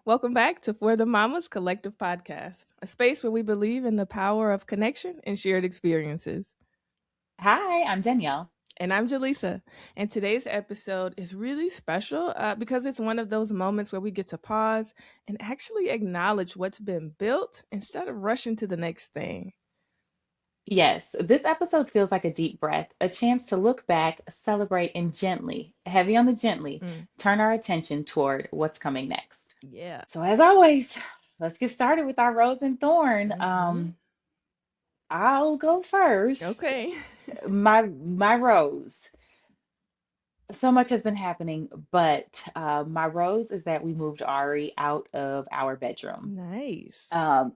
Welcome back to For the Mamas Collective Podcast, a space where we believe in the power of connection and shared experiences. Hi, I'm Danielle. And I'm Jaleesa. And today's episode is really special because it's one of those moments where we get to pause and actually acknowledge what's been built instead of rushing to the next thing. Yes, this episode feels like a deep breath, a chance to look back, celebrate, and gently, heavy on the gently, Mm, turn our attention toward what's coming next. yeah. So, as always, let's get started with our rose and thorn. Hmm. I'll go first. Okay. My rose. So much has been happening, but my rose is that we moved Ari out of our bedroom. Nice.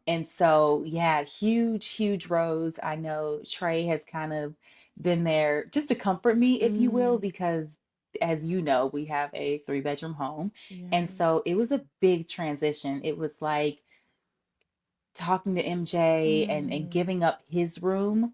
And so, yeah, huge, huge rose. I know Trey has kind of been there just to comfort me, if you will, Mm, because as you know, we have a three-bedroom home. And yeah. so it was a big transition. It was like talking to MJ and Mm, giving up his room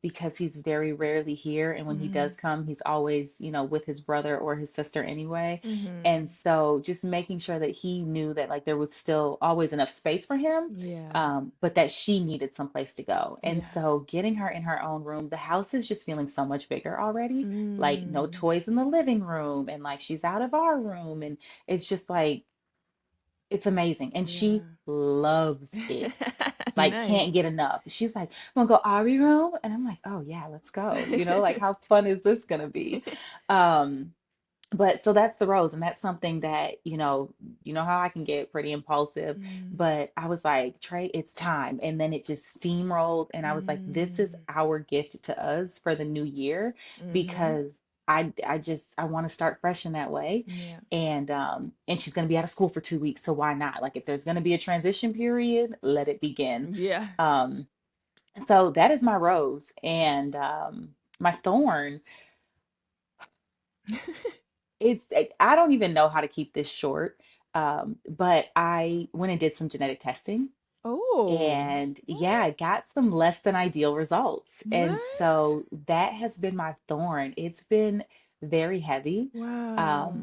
because he's very rarely here. And when he mm, does come, he's always, with his brother or his sister anyway. And mm, so just making sure that he knew that like there was still always enough space for him, yeah. but that she needed someplace to go. And Yeah. so getting her in her own room, the house is just feeling so much bigger already. Like no Mm, toys in the living room, and like she's out of our room. And it's just like, it's amazing. And she yeah. loves it. Like, Nice. can't get enough. She's like, wanna go Ari room? And I'm like, oh yeah, let's go. Like how fun is this gonna be? Um, but so that's the rose, and that's something that, you know how I can get pretty impulsive, Mm, but I was like, Trey, it's time. And then it just steamrolled, and I was like, this is mm, our gift to us for the new year mhm. because I want to start fresh in that way. Yeah. And she's gonna be out of school for 2 weeks, so why not? Like if there's gonna be a transition period, let it begin. Yeah. Um, so that is my rose. And my thorn. I don't even know how to keep this short. But I went and did some genetic testing, Oh, and yeah, I what? got some less than ideal results. And What? so that has been my thorn. It's been very heavy. Wow.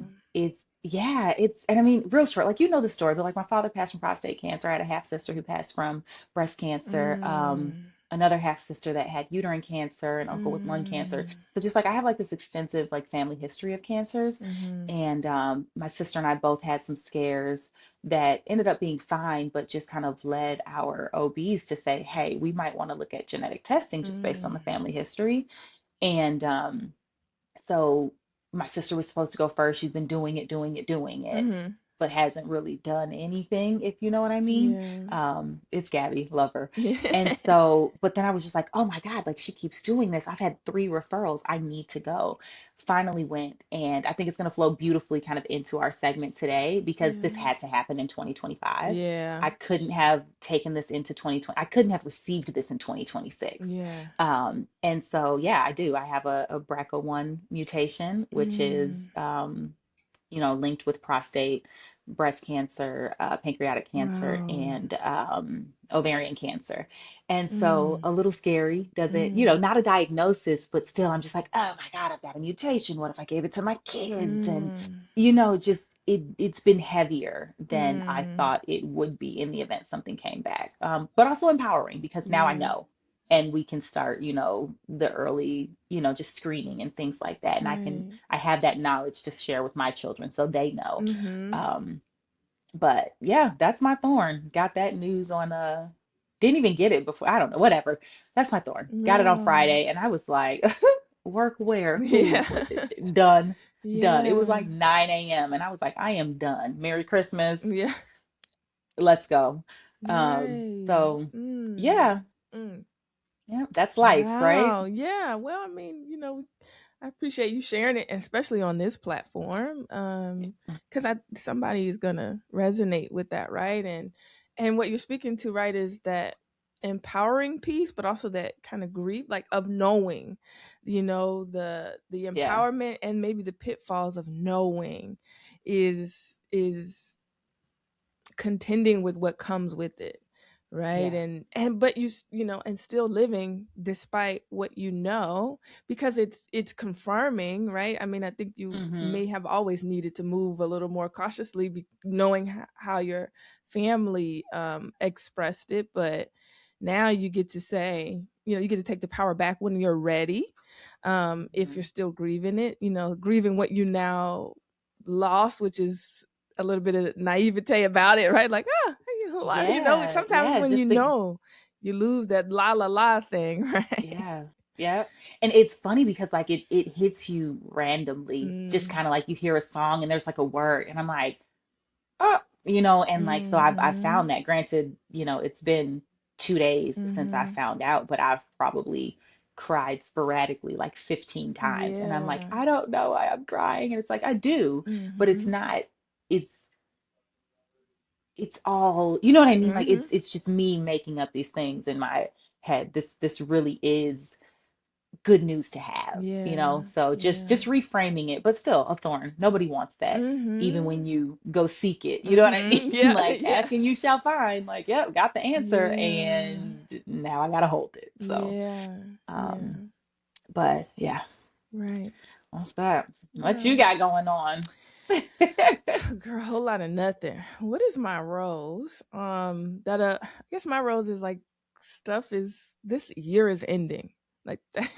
Yeah, and I mean, real short, like you know the story, but like my father passed from prostate cancer. I had a half sister who passed from breast cancer, Mm, another half sister that had uterine cancer, an uncle with lung cancer. mm, So just like I have like this extensive like family history of cancers. mhm. And my sister and I both had some scares that ended up being fine, but just kind of led our OBs to say, hey, we might want to look at genetic testing just based on Mm, the family history. And so my sister was supposed to go first. She's been doing it, mhm. but hasn't really done anything, if you know what I mean. Yeah. It's Gabby, love her. And Yeah. so, but then I was just like, oh my God, like she keeps doing this. I've had 3 referrals. I need to go. Finally went, and I think it's going to flow beautifully kind of into our segment today because this Yeah. had to happen in 2025. Yeah. I couldn't have taken this into 2020. I couldn't have received this in 2026. Yeah. And so, yeah, I do. I have a BRCA1 mutation, which is, Mm. linked with prostate, breast cancer, pancreatic cancer, Wow. and ovarian cancer. And so Mm. a little scary, does it, Mm. not a diagnosis, but still, I'm just like, oh my God, I've got a mutation. What if I gave it to my kids? And, Mm. just it's been heavier than I Mm. thought it would be in the event something came back. But also empowering because now I Yeah. know. And we can start, the early, just screening and things like that. And Right. I have that knowledge to share with my children so they know. Mhm. Um, but yeah, that's my thorn. Got that news on didn't even get it before. I don't know, whatever. That's my thorn. Got it on Wow. Friday and I was like, work where? Yeah. Who? Done. Done. It was Yeah. like 9 a.m. and I was like, I am done. Merry Christmas. Yeah. Let's go. Right. So Mm. yeah, Mm. yeah, that's life, right? Wow. Yeah. Well, I mean, I appreciate you sharing it, especially on this platform. Because I somebody is gonna resonate with that, right? And what you're speaking to, right, is that empowering piece, but also that kind of grief, like of knowing, the Yeah. empowerment and maybe the pitfalls of knowing is contending with what comes with it. right? Yeah. And but you know, and still living despite what you know, because it's confirming, right? I mean, I think you Hmm. may have always needed to move a little more cautiously, knowing how your family expressed it, but now you get to say, you know, you get to take the power back when you're ready. If you're Hmm. still grieving it, you know, grieving what you now lost, which is a little bit of naivete about it, right? Like, you know, Yeah. sometimes Yeah. when you Just the, know, you lose that la la la thing, right? yeah. Yeah. And it's funny because like it hits you randomly, just Mm, kind of like you hear a song and there's like a word, and I'm like, and like so I've mm-hmm, found that. Granted, it's been 2 days since I mm-hmm. found out, but I've probably cried sporadically like 15 times, and I'm like, Yeah. I don't know why I'm crying, and it's like I do, but it's Mm-hmm. not. It's it's all, you know what I mean? Like Mm-hmm. it's just me making up these things in my head. This really is good news to have, Yeah. so just Yeah. reframing it, but still a thorn. Nobody wants that, even Mm-hmm. when you go seek it. You know what I mean? Mm-hmm. Yeah. Like, Yeah. ask and you shall find. Like, yep, got the answer, Yeah. and now I gotta hold it. So, Yeah. um, Yeah. but yeah, Right. what's that? What you Well, got going on? girl, a whole lot of nothing. What is my rose? I guess my rose is like stuff is this year is ending. Like that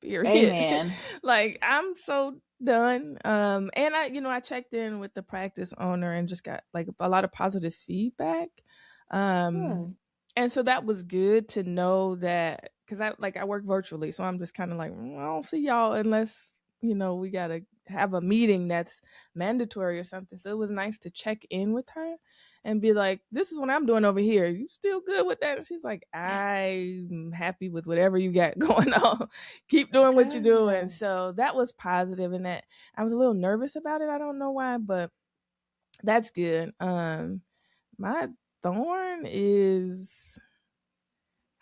period. Amen. Like I'm so done. And I checked in with the practice owner and just got like a lot of positive feedback. Um Good. and so that was good to know that, because I work virtually, so I'm just kind of like, I don't see y'all unless we gotta have a meeting that's mandatory or something. So it was nice to check in with her and be like, this is what I'm doing over here. You still good with that? And she's like, I'm happy with whatever you got going on. Keep doing what you're doing. Good. So that was positive, and that I was a little nervous about it. I don't know why, but that's good. My thorn is,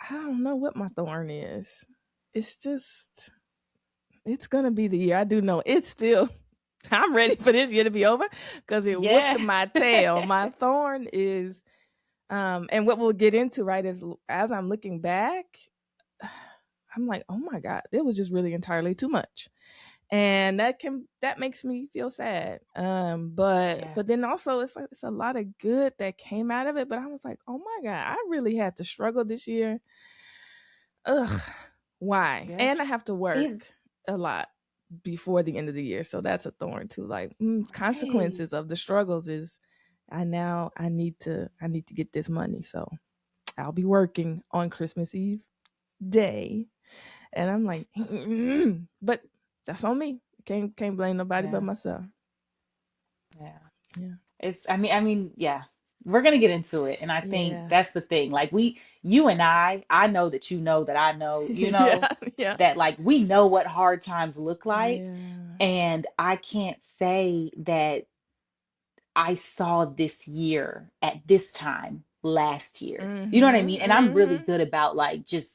I don't know what my thorn is. It's just, it's gonna be the year. I do know it's still. I'm ready for this year to be over because it whooped Yeah. my tail. My thorn is, and what we'll get into, right, is as I'm looking back, I'm like, oh my god, it was just really entirely too much, and that makes me feel sad. But Yeah. but then also it's like it's a lot of good that came out of it. But I was like, oh my god, I really had to struggle this year. Ugh, why? Yeah. And I have to It, work a lot before the end of the year, so that's a thorn too. Like, right. consequences of the struggles is, I need to get this money, so I'll be working on Christmas Eve day, and I'm like, but that's on me. Can't blame nobody but Yeah. myself. Yeah. Yeah, I mean, yeah, we're gonna get into it, and I think yeah, that's the thing. Like you and I know that you know that I know, yeah, yeah, that like we know what hard times look like, yeah. and I can't say that I saw this year at this time last year. You know what I Mhm, mean? And I'm really mhm. good about like just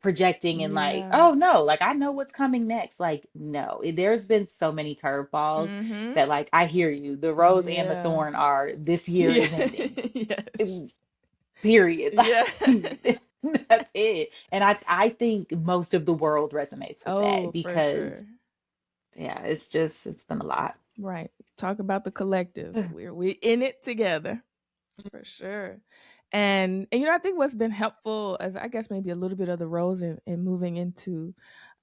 projecting and like, Yeah. oh no, like I know what's coming next. Like, no, there's been so many curveballs Mhm. that like I hear you. The rose and the Yeah. thorn are this year Yeah. is ending. Yes. Period. Yeah. Like, that's it. And I think most of the world resonates with Oh, that for because sure. yeah, it's been a lot. Right. Talk about the collective. We in it together. For sure. And I think what's been helpful, as I guess maybe a little bit of the roles in moving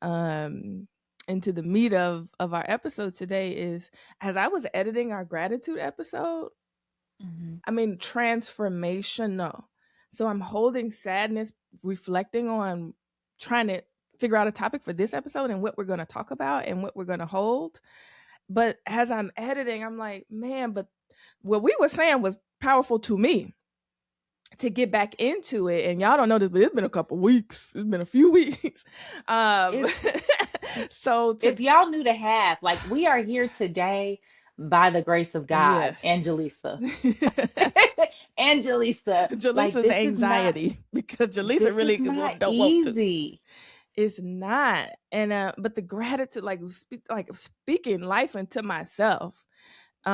um into the meat of our episode today, is as I was editing our gratitude episode, Hmm. I mean, transformational. So I'm holding sadness, reflecting on trying to figure out a topic for this episode and what we're going to talk about and what we're going to hold. But as I'm editing, I'm like, man, but what we were saying was powerful to me to get back into it. And y'all don't know this, but it's been a couple weeks. It's been a few weeks. Um, It's so to if y'all knew the half, like we are here today by the grace of God, yes. Angelisa. Angelisa, like Jaleesa's this is not anxiety because Jaleesa this is really not don't want to. easy. It's not. And but the gratitude, like speaking life into myself,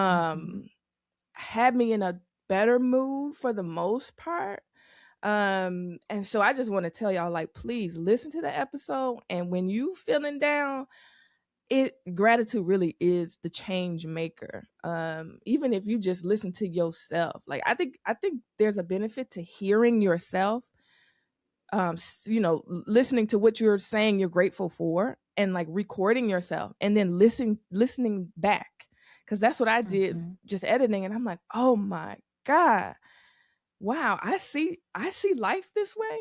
Hmm. um, had me in a better mood for the most part. And so I just want to tell y'all, like, please listen to the episode. And when you feeling down, it gratitude really is the change maker. Even if you just listen to yourself, like I think there's a benefit to hearing yourself, listening to what you're saying you're grateful for, and like recording yourself and then listening back, because that's what I did, Hmm. just editing, and I'm like, oh my god, wow, I see life this way.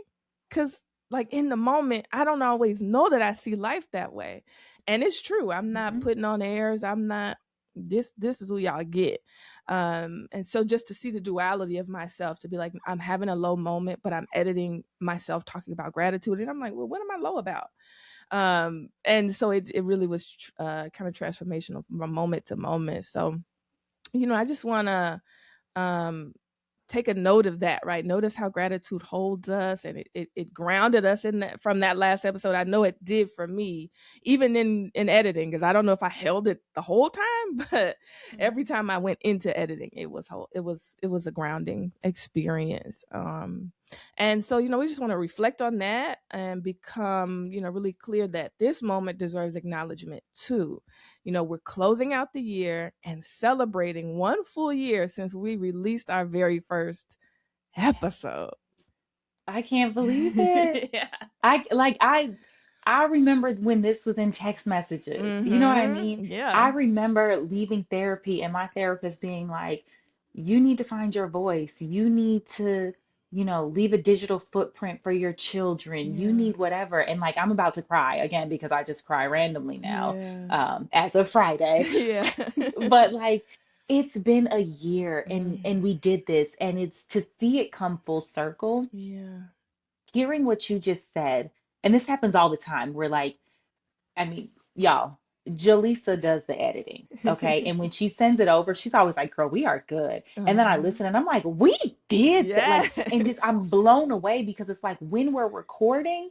Cause like in the moment, I don't always know that I see life that way. And it's true. I'm not Hmm. putting on airs. I'm not, this is who y'all get. And so just to see the duality of myself, to be like, I'm having a low moment, but I'm editing myself talking about gratitude. And I'm like, well, what am I low about? And so it really was kind of transformational from moment to moment. So, I just wanna um take a note of that, right? Notice how gratitude holds us, and it grounded us in that, from that last episode. I know it did for me, even in editing, because I don't know if I held it the whole time, but every time I went into editing, it was a grounding experience. And so, we just want to reflect on that and become, really clear that this moment deserves acknowledgement too. We're closing out the year and celebrating one full year since we released our very first episode. I can't believe it. Yeah. I like I remember when this was in text messages. You know what I mean? I Yeah. remember leaving therapy and my therapist being like, you need to find your voice. You need to, leave a digital footprint for your children. You Yeah. need whatever. And like I'm about to cry again because I just cry randomly now, Yeah. as of Friday. Yeah. But like it's been a year and Mm. we did this and it's to see it come full circle, Yeah. hearing what you just said, and this happens all the time. We're like, I mean, y'all, Jaleesa does the editing, okay? And when she sends it over, she's always like, girl, we are good. And then I Uh-huh. listen and I'm like, we did that. Like, and just Yes. I'm blown away because it's like when we're recording,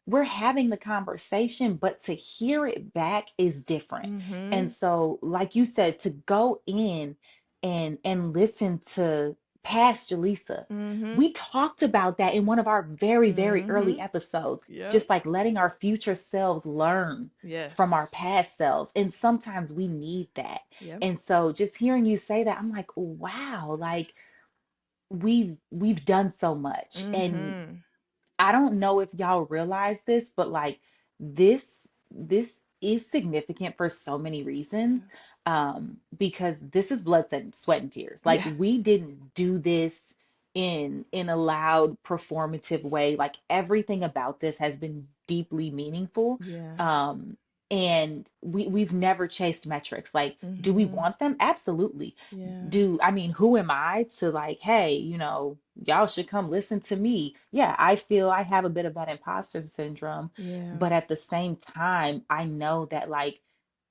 we're having the conversation, but to hear it back is different. And Mhm. so, like you said, to go in and listen to past Jaleesa, Mhm. we talked about that in one of our very, very early Mhm. episodes, Yep. just like letting our future selves learn from our Yes. past selves. And sometimes we need that. Yep. And so just hearing you say that, I'm like, wow, like we've done so much. And Mhm. I don't know if y'all realize this, but like this this is significant for so many reasons. Yeah. Because this is blood, sweat, and tears. Like Yeah. we didn't do this in a loud, performative way. Like everything about this has been deeply meaningful. Yeah. Um, and we've never chased metrics. Like, do we Mhm. want them? Absolutely. Yeah. I mean, who am I to like, hey, y'all should come listen to me. Yeah, I feel I have a bit of that imposter syndrome, Yeah. but at the same time, I know that like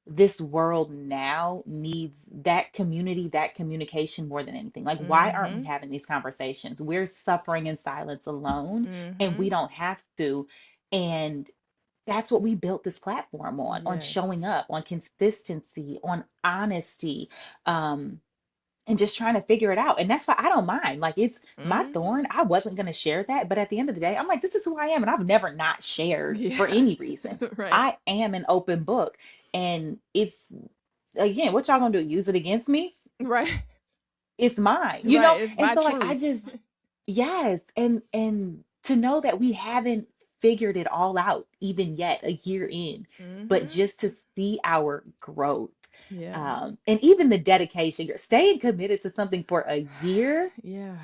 this world now needs that community, that communication more than anything. Like, why aren't we Mhm. having these conversations? We're suffering in silence alone, and we Mhm. don't have to. And that's what we built this platform on showing Yes. up, on consistency, on honesty. Um, and just trying to figure it out. And that's why I don't mind. Like it's my Mhm. thorn. I wasn't going to share that, but at the end of the day, I'm like, this is who I am, and I've never not shared for Yeah. any reason. Right. I am an open book, and it's again, what y'all gonna do? Use it against me? Right. It's mine, Right. It's And my so like I truth. just yes, and to know that we haven't figured it all out even yet, a year in, but Mhm. just to see our growth, Yeah. and even the dedication, you're staying committed to something for a year. Yeah.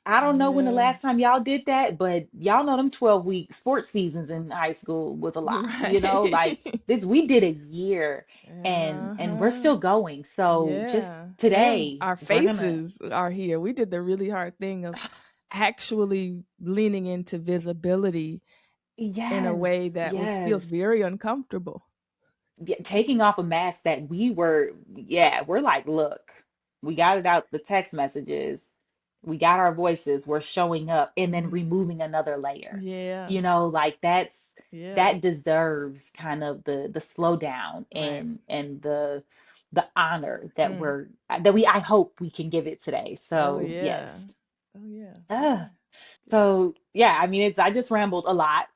I don't know when the Yeah. last time y'all did that, but y'all know them 12-week sports seasons in high school was a lot, like Right. this, we did a year and we're Uh-huh. still going. So just Yeah. And today, our we're gonna, faces are here. We did the really hard thing of actually leaning into visibility in a yes, way that was feels yes. very uncomfortable. Taking off a mask that we were, yeah, we're like, look, we got it out the text messages, we got our voices, we're showing up, and then Mhm. removing another layer. Yeah. Like Yeah. that deserves kind of the slowdown Right. and the honor that Mm. I hope we can give it today. Oh So yeah. yes. Oh yeah. Ah, Yeah. So yeah, I mean, I just rambled a lot.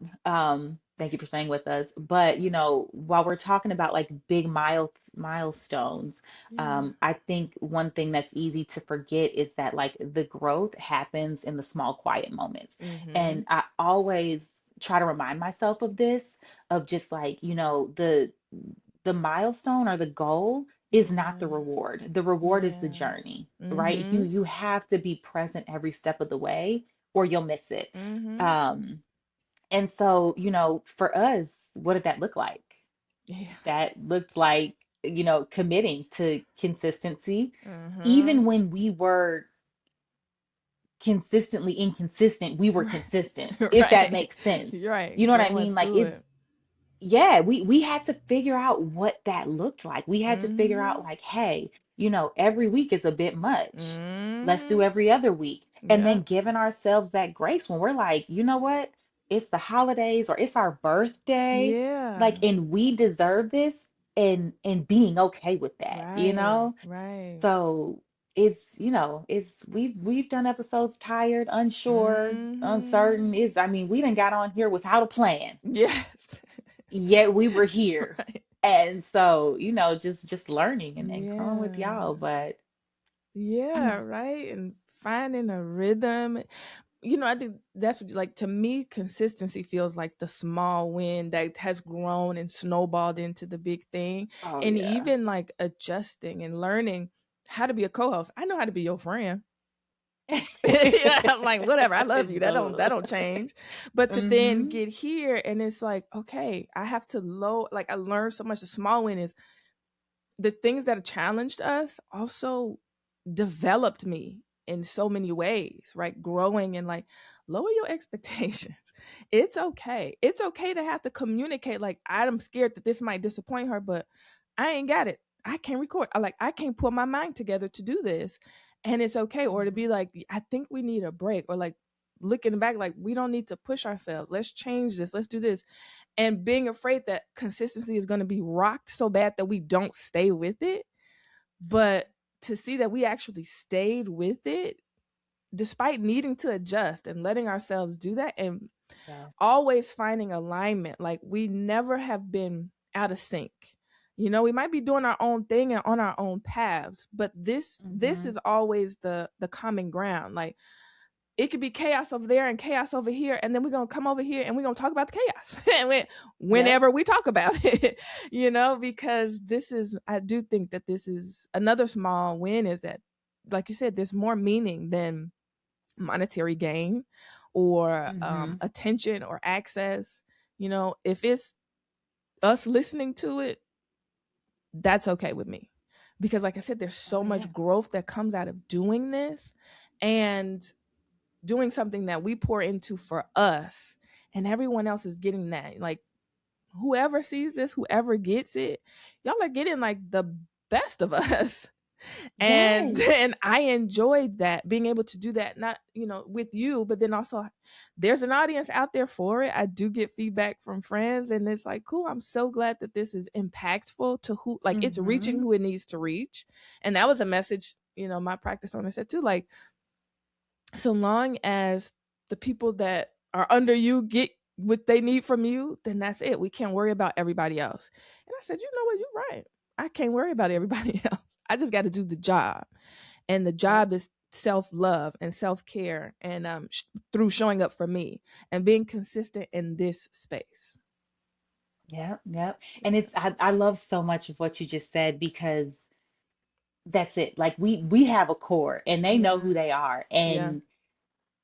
Thank you for staying with us. But while we're talking about like big milestones, Yeah. I think one thing that's easy to forget is that like the growth happens in the small, quiet moments. Mm-hmm. And I always try to remind myself of this, of just like, the milestone or the goal is not the Yeah. reward. The reward is the Yeah. journey, right? You Mm-hmm. you have to be present every step of the way or you'll miss it. Mm-hmm. Um, and so, for us, what did that look like? Yeah. That looked like, committing to consistency, Mm-hmm. even when we were consistently inconsistent, we were Right. consistent, if that Right. makes sense. You're right. You know what I Going mean? Like through it's it. yeah, we had to figure out what that looked like. We had to figure Mm-hmm. out like, hey, every week is a bit much. Let's do Mm-hmm. every other week. And then Yep. giving ourselves that grace when we're like, you know what? It's the holidays or it's our birthday, like, Yeah. and we deserve this, and being okay with that, Right. Right. So we've done episodes tired, unsure, Mm-hmm. uncertain. I mean, we done got on here without a plan, Yes. yet we were here. Right. And so, just learning and growing with Yeah. y'all. But Yeah, right. And finding a rhythm. I think that's what, like, to me, consistency feels like the small win that has grown and snowballed into the big thing. oh And yeah. even like adjusting and learning how to be a co-host. I know how to be your friend. Yeah, I'm like, whatever. I love you. That don't change. But to then Mm-hmm. get here and it's like, okay, I have to low like I learned so much. The small win is the things that challenged us also developed me in so many ways, right? Growing and like lower your expectations. It's okay to have to communicate like I'm scared that this might disappoint her, but I ain't got it. I can't record. I can't put my mind together to do this. And it's okay. Or to be Mm-hmm. like, I think we need a break, or like looking back, like we don't need to push ourselves. Let's change this. Let's do this, and being afraid that consistency is going to be rocked so bad that we don't stay with it. But to see that we actually stayed with it despite needing to adjust and letting ourselves do that, and Yes. always finding alignment, like we never have been out of sync. We might be doing our own thing and on our own paths, but this Mm-hmm. is always the common ground. Like it could be chaos over there and chaos over here, and then we're gonna come over here and we're gonna talk about the chaos and Yep. whenever we talk about it, because I do think that this is another small win, is that, like you said, there's more meaning than monetary gain or Mm-hmm. attention or access. If it's us listening to it, that's okay with me, because like I said, there's Oh so yeah. much growth that comes out of doing this, and doing something that we pour into for us, and everyone else is getting that. Like whoever sees this, whoever gets it, y'all are getting like the best of us. And Yes. and I enjoyed that, being able to do that, not with you, but then also there's an audience out there for it. I do get feedback from friends, and it's like, cool, I'm so glad that this is impactful to who, like it's reaching Mm-hmm. who it needs to reach. And that was a message, my practice owner said too, like, so long as the people that are under you get what they need from you, then that's it. We can't worry about everybody else. And I said, you know what, you're right. I can't worry about everybody else. I just got to do the job. And the Yep. job is self-love and self-care, and through showing up for me and being consistent in this space. Yep. Yep. And Yeah. I love so much of what you just said because that's it. Like we have a core and they know Yeah. who they are. Yeah. And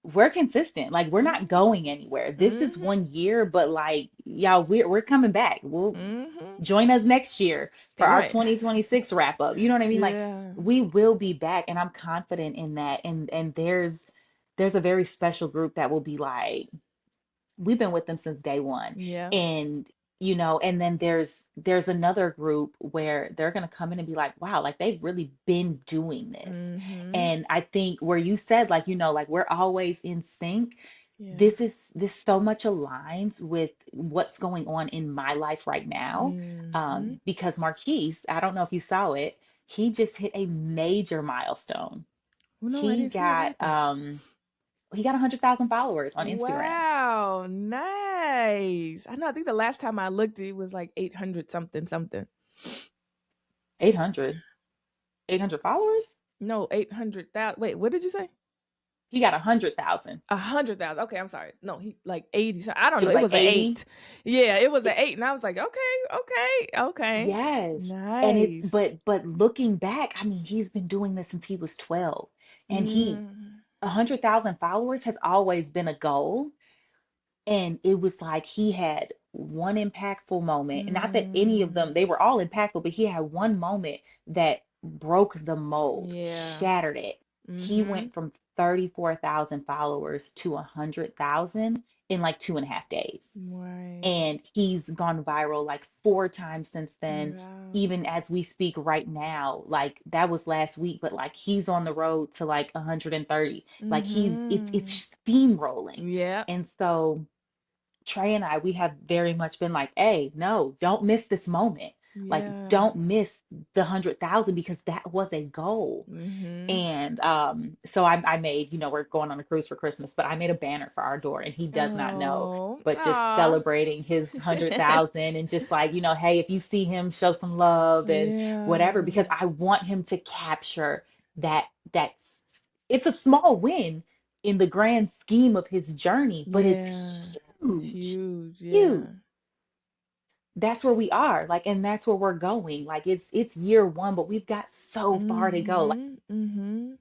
we're consistent. Like we're not Mhm. going anywhere. This is Mhm. 1 year, but like y'all, we're coming back. We'll Mhm. join us next year for our Right. 2026 wrap up. You know what I mean? Like Yeah. we will be back, and I'm confident in that. And there's a very special group that will be like, we've been with them since day one. Yeah. And and then there's another group where they're going to come in and be like, wow, like they've really been doing this. Mhm. And I think where you said like, like we're always in sync, Yeah. this so much aligns with what's going on in my life right now. Mhm. Because Marquise, I don't know if you saw it, he just hit a major milestone. Well, no, I He didn't see it. What got happened? he got 100,000 followers on Instagram. Wow, nice. I know. I think the last time I looked, it was like 800 something something. 800, 800 followers? No, 800,000. Wait, what did you say? He got 100,000. 100,000. Okay, I'm sorry. No, he like 80. So I don't It know. was It like was an 80. eight. Yeah, it was an It, eight, and I was like, okay, okay, okay. yes. And it's Nice. but looking back, I mean, he's been doing this since he was 12. And he Mm, 100,000 followers has always been a goal. And it was like he had one impactful moment. And not that any of mm, them, they were all impactful, but he had one moment that broke the mold, yeah. shattered it. He Mm-hmm. went from 34,000 followers to 100,000 in like 2.5 days. Right. And he's gone viral like 4 times since then. Wow. Even as we speak right now, like that was last week, but like he's on the road to like 130. Like Mm-hmm. it's steamrolling. Yeah. And so Trey and I, we have very much been like, hey, no, don't miss this moment. Like, Yeah. don't miss the 100,000 because that was a goal. Mm-hmm. And so I made, we're going on a cruise for Christmas, but I made a banner for our door and he does not know, Oh. but just Aw. celebrating his 100,000 and just like, hey, if you see him, show some love and whatever, because Yeah. I want him to capture that, that's, it's a small win in the grand scheme of his journey, but Yeah. it's It's huge, huge. huge. Yeah. That's where we are, like, and that's where we're going. Like, it's year one, but we've got so far to go. Like, Mm-hmm. Mm-hmm.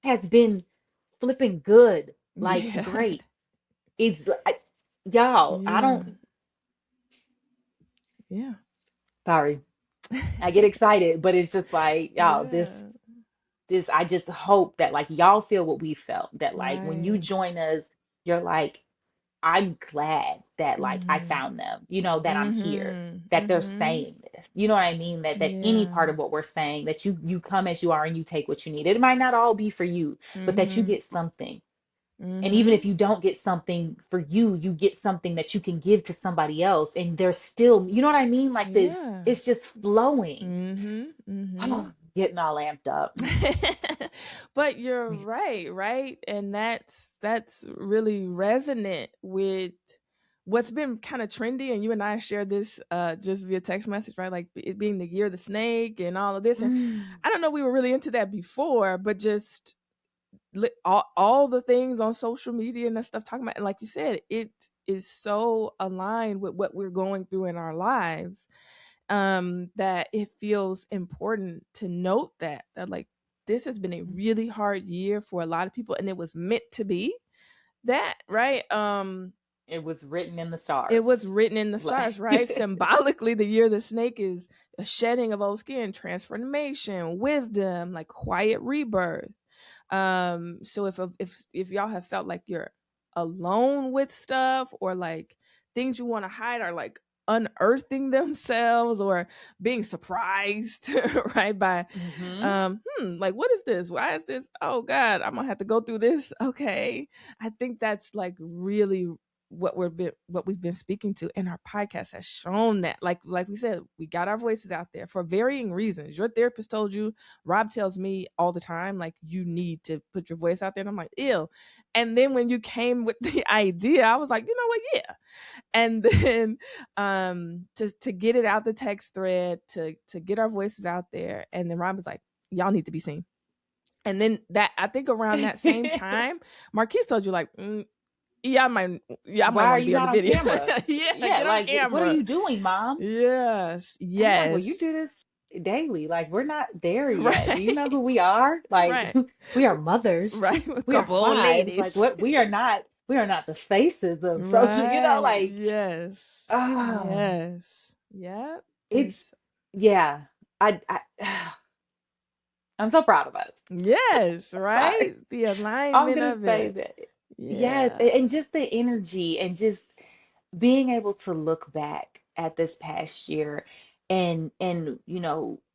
it has been flipping good, like Yeah. great. It's y'all, I Yeah. don't, Yeah. sorry, I get excited, but it's just like, y'all, Yeah. this, I just hope that like y'all feel what we felt, that like when you Right. join us, you're like, I'm glad that like I Mm-hmm. found them, that I'm here, Mm-hmm. that they're Mm-hmm. saying this. You know what I mean? That any Yeah. part of what we're saying, that you come as you are and you take what you need. It might not all be for you, but that you Mm-hmm. get something. And even Mm-hmm. if you don't get something for you, you get something that you can give to somebody else. And there's still, you know what I mean? Like Yeah. it's just flowing. Mm-hmm. Mm-hmm. Oh, getting all amped up. But you're right, right? And that's really resonant with what's been kind of trendy, and you and I shared this just via text message, right? Like it being the year of the snake and all of this. And Mm, I don't know we were really into that before, but just all the things on social media and that stuff talking about, and like you said, it is so aligned with what we're going through in our lives, that it feels important to note that like this has been a really hard year for a lot of people, and it was meant to be that, right? it was written in the It stars. was written in the stars, right? Like, Symbolically, the year of the snake is a shedding of old skin, transformation, wisdom, like quiet rebirth. So if y'all have felt like you're alone with stuff, or like things you want to hide are like unearthing themselves, or being surprised right by hmm like, what is this, why is this, oh god, I'm gonna have to go through this. Okay, I think that's like really what we've been speaking to, and our podcast has shown that, like we said, we got our voices out there for varying reasons. Your therapist told you, Rob tells me all the time, like, you need to put your voice out there, and I'm like, ew. And then when you came with the idea, I was like, you know what, yeah. And then to get it out the text thread, to get our voices out there, and then Rob was like, y'all need to be seen. And then that, I think around that same time, Marquise told you like, y'all might Why are want to you be on the not on video. camera? Yeah, Yeah, get on like what are camera. you doing, mom? Yes, And I'm like, well, you yes. do this daily. Like, we're not there yet. Do you know Right. who we are? Like, Right. we are mothers. Right. A We are couple old wives. ladies. Like, what we are not the faces of social, Right. like, Yes. oh, Yes. Yep. it's It's yeah. I I'm so proud of us. yes, Sorry. right? The I'm alignment gonna of say it. that. Yes, Yeah. and just the energy and just being able to look back at this past year and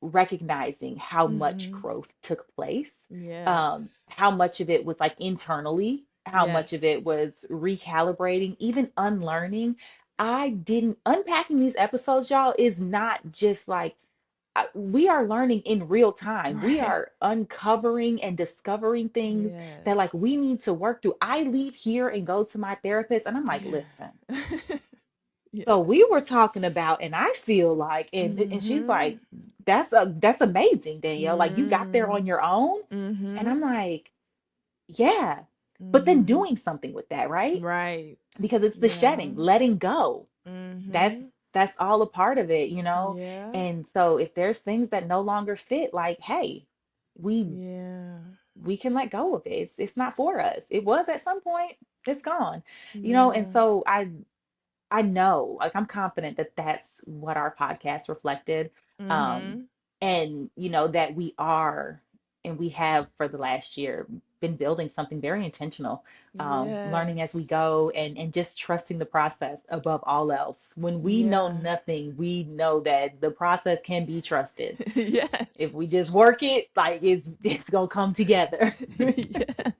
recognizing how much Mhm. growth took place, how Yes. much of it was like internally, how much Yes. of it was recalibrating, even unlearning. I didn't unpacking these episodes, y'all, is not just like we are learning in real time. We Right. are uncovering and discovering things that like we Yes. need to work through. I leave here and go to my therapist, and I'm like, listen. Yeah. Yeah. So we were talking about, and I feel like, and she's Mhm. like, that's amazing, Danielle. Like you got there on Mm. your own, and I'm Mhm. like, yeah. But then Mhm. doing something with that, right? Right. Because it's the Yeah. shedding, letting go. That's Mhm. that's all a part of it, Yeah. And so if there's things that no longer fit, like, hey, we Yeah. we can let go of it. It's not for us. It was at some point, it's gone. And Yeah. so I know, like I'm confident that that's what our podcast reflected. Um, Mhm. and that we are and we have for the last year been building something very intentional, learning Yes. as we go and just trusting the process above all else. When we know Yeah. nothing, we know that the process can be trusted. Yes. If we just work it, like it's gonna come together. Yes.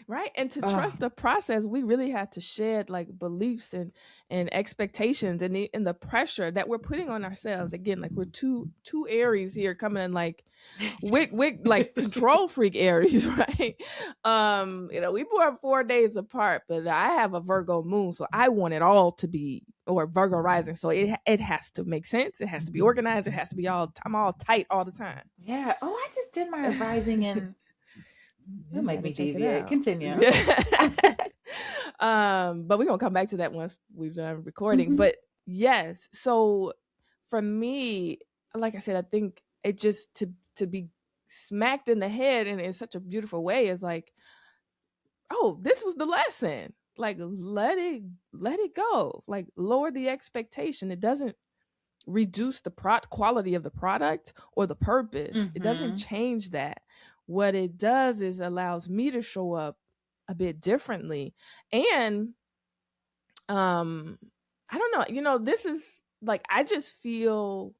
Right. And to Oh, trust the process, we really had to shed like beliefs and expectations and the pressure that we're putting on ourselves. Again, like we're two Aries here coming in like with like control freak Aries, right? We born 4 days apart, but I have a Virgo moon, so I want it all to be or Virgo rising. So it has to make sense. It has to be organized. It has to be all I'm all tight all the time. yeah. Oh, I just did my rising and Yeah, it'll you make gotta me check it deviate. out. Continue. Yeah. But we're gonna come back to that once we've done recording. Hmm. But yes, so for me, like I said, I think it just to be smacked in the head and in such a beautiful way is like, oh, this was the lesson. Like let it go. Like lower the expectation. It doesn't reduce the quality of the product or the purpose. It doesn't Hmm. change that. What it does is allows me to show up a bit differently. And um I don't know, this is like I just feel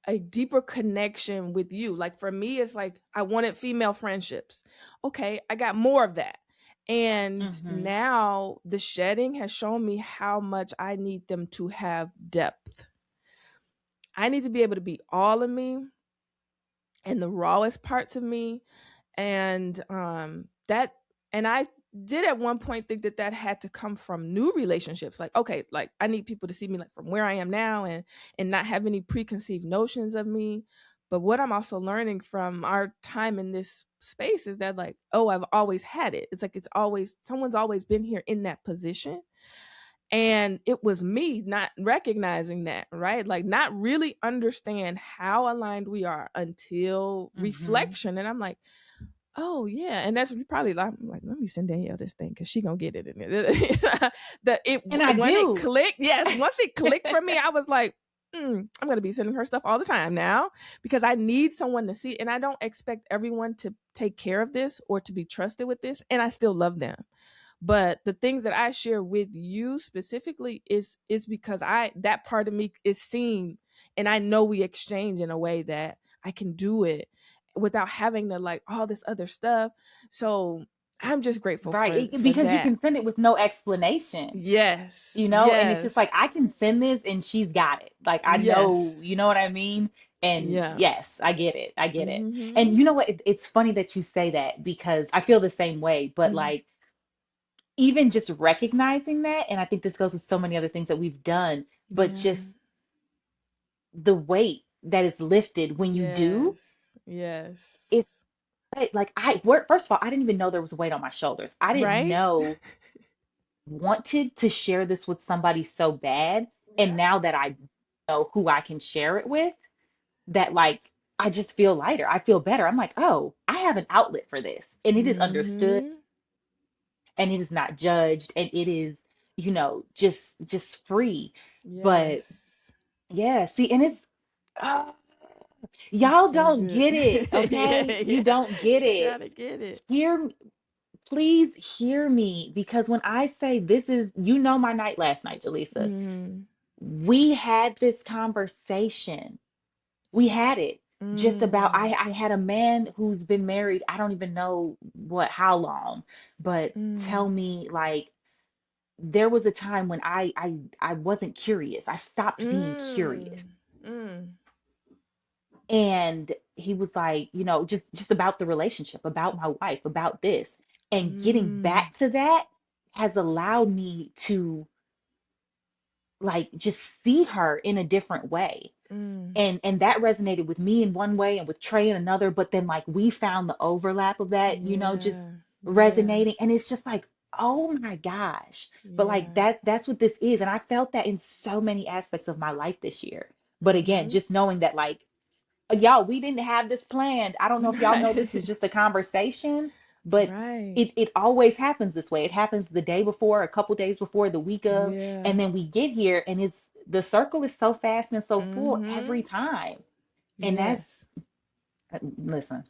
a deeper connection with you. Like for me it's like I wanted female friendships. Okay, I got more of that. And Hmm. now the shedding has shown me how much I need them to have depth. I need to be able to be all of me and the rawest parts of me. And that and I did at one point think that that had to come from new relationships. Like, okay, like I need people to see me like from where I am now and not have any preconceived notions of me. But what I'm also learning from our time in this space is that like, oh, I've always had it. It's like it's always someone's always been here in that position. And it was me not recognizing that, right? Like not really understand how aligned we are until Hmm. reflection. And I'm like, oh yeah, and that's probably like, I'm like, let me send Danielle this thing because she gonna get it in it. And I When it do. clicked, yes, once it clicked for me, I was like, I'm gonna be sending her stuff all the time now because I need someone to see, and I don't expect everyone to take care of this or to be trusted with this, and I still love them. But the things that I share with you specifically is because I that part of me is seen, and I know we exchange in a way that I can do it without having to like all this other stuff. So I'm just grateful Right. for Because you that. can send it with no explanation, Yes. and it's just like Yes. I can send this and she's got it. Like I Yes. know, you know what I mean? And Yeah. yes, I get it. I get it. And Mhm. you know what? It's funny that you say that because I feel the same way, but Mhm. like even just recognizing that, and I think this goes with so many other things that we've done, but Yeah. just the weight that is lifted when you do, Yes. Yes. it's like first of all, I didn't even know there was weight on my shoulders. I didn't Right? know wanted to share this with somebody so bad. And Yeah. now that I know who I can share it with, that like I just feel lighter. I feel better. I'm like, oh, I have an outlet for this. And it is understood Mhm. and it is not judged and it is, just free. But Yes. yeah, see, and it's uh, It's y'all so don't good. get it, Yeah, okay? You yeah. don't get You it. gotta get it. Hear Please hear me because when I say this is, my night last night, Jaleesa. Mm. We had this conversation. We had it just about Mm. I had a man who's been married, I don't even know how long, but tell Mm. me like there was a time when I wasn't curious. I stopped being curious. Mm. Mm. And he was like, just about the relationship, about my wife, about this. And getting Mm, back to that has allowed me to like just see her in a different way. mm. And that resonated with me in one way and with Trey in another, but then like we found the overlap of that, just Yeah. Yeah. resonating. And it's just like, oh my gosh. But like Yeah. that's what this is. And I felt that in so many aspects of my life this year. But again, Mm-hmm. just knowing that like y'all, we didn't have this planned. I don't know if y'all know this is Right. just a conversation, but Right. it always happens this way. It happens the day before, a couple days before, the week of, Yeah. and then we get here and it's the circle is so fast and so full every Mm-hmm. time. And that's Yes. listen,